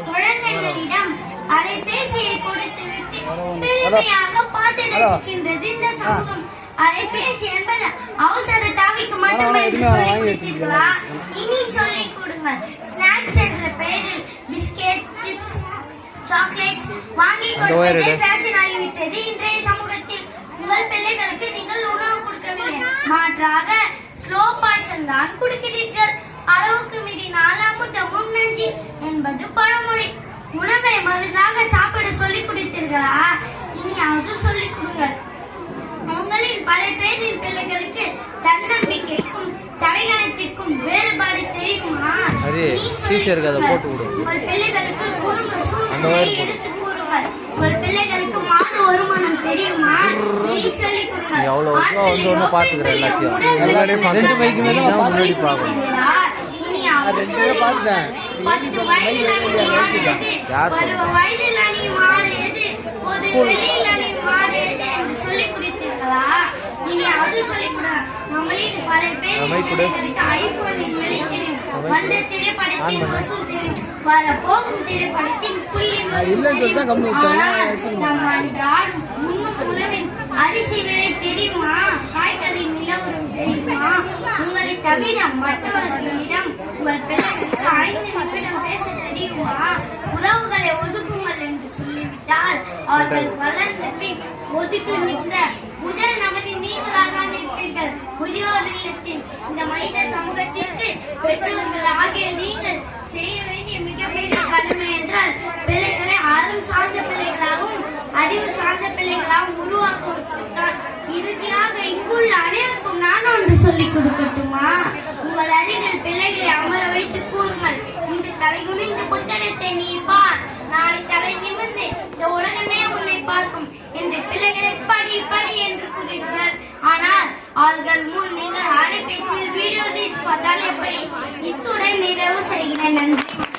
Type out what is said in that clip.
குழந்தைகளிடம் அலைபேசியை கொடுத்துவிட்டு பெருமையாக பார்த்து ரசிக்கின்றது இந்த சமூகம். அலைபேசி என்பது அவசர தாவிக்கு மட்டுமே சொல்லிக் கொடுத்தீர்களா? இனி சொல்லிக் கொடுங்கள். ஸ்நாக்ஸ் என்ற பெயரில் பிஸ்கெட், சிப்ஸ், சாக்லேட்ஸ் வாங்கி கொடுப்பதே ஃபேஷன் ஆகிவிட்டது இன்றைய சமூகத்தில். உங்கள் பிள்ளைகளுக்கு நீங்கள் உணவு கொடுக்கவில்லை, மாற்றாக ஸ்லோ பாய்சன் தான் கொடுக்கிறீர்கள். அளவுக்கு மீறினால் அமுதமும் நன்றி என்பது பழமொழி. உணவை மருந்தாக சாப்பிட சொல்லிக் கொடுத்தீர்களா? இனி அது சொல்லிக் கொடுங்கள். உங்களின் பல பேரின் பிள்ளைகளுக்கு தன்னம்பிக்கைக்கும் தலைகணத்திற்கும் வேறுபாடு தெரியுமா? உங்கள் பிள்ளைகளுக்கு குடும்ப சூழ்நிலை எடுத்து கூறுங்கள். உங்கள் பிள்ளைகளுக்கு மாத வருமானம் தெரியுமா? நீ சொல்லிக் கொடுங்கள். இனி அவர் சொல்லிக் கொடுங்கள். 10 வயதில் அணி மாறியது, ஒரு வெளியில் அணி மாறியது என்று சொல்லிக் கொடுத்தீர்களா? இனி அது சொல்லிக் கொடுங்க. நம்மளின் பல பேருக்கு ஐபோனின் விலை தெரியும், வந்த திரைப்படத்தின் வசூல் தெரியும், வர போகும் திரைப்படத்தின் புள்ளி நம் அன்றாடும் உண்ணும் உணவின் அரிசி விலை தெரியுமா? காய்கறி நிலவரம் தெரியுமா? உங்களை தவிர மற்றவர்களிடம் உங்கள் பிள்ளைகளுக்கு 5 நிமிடம் பேச தெரியுமா? உறவுகளை ஒதுக்குங்கள் என்று சொல்லிவிட்டால் அவர்கள் வளர்ந்த பின் ஒதுக்கி நின்ற முதல் நபரி நீங்களாக இருப்பீர்கள். முதியோர் இல்லத்தில் இந்த மனித சமூகத்திற்கு பெற்றோர்கள் ஆகிய நீங்கள் செய்ய வேண்டிய மிகப்பெரிய கடமை என்றால் பிள்ளைகளை அறம் சார்ந்த பிள்ளைகளாகவும் அறிவு சார்ந்த பிள்ளைகளாகவும் உருவாக்குவதற்குத்தான். இறுதியாக இங்குள்ள அனைவருக்கும் நான் ஒன்று சொல்லிக் கொடுக்கட்டுமா? உங்கள் அருகில் பிள்ளைகளை அமர வைத்து கூறுங்கள். இன்று தலை குனிந்து புத்தகத்தை நீ பார், நாளை தலை நிமிர்ந்து இந்த உலகமே உன்னை பார்க்கும் என்று பிள்ளைகளை படி படி என்று கூறுகிறார். ஆனால் அவர்கள் முன் நீங்கள் அலைபேசியில் வீடியோ பார்த்தால் எப்படி? இத்துடன் நிறைவு செய்கிறேன். நன்றி.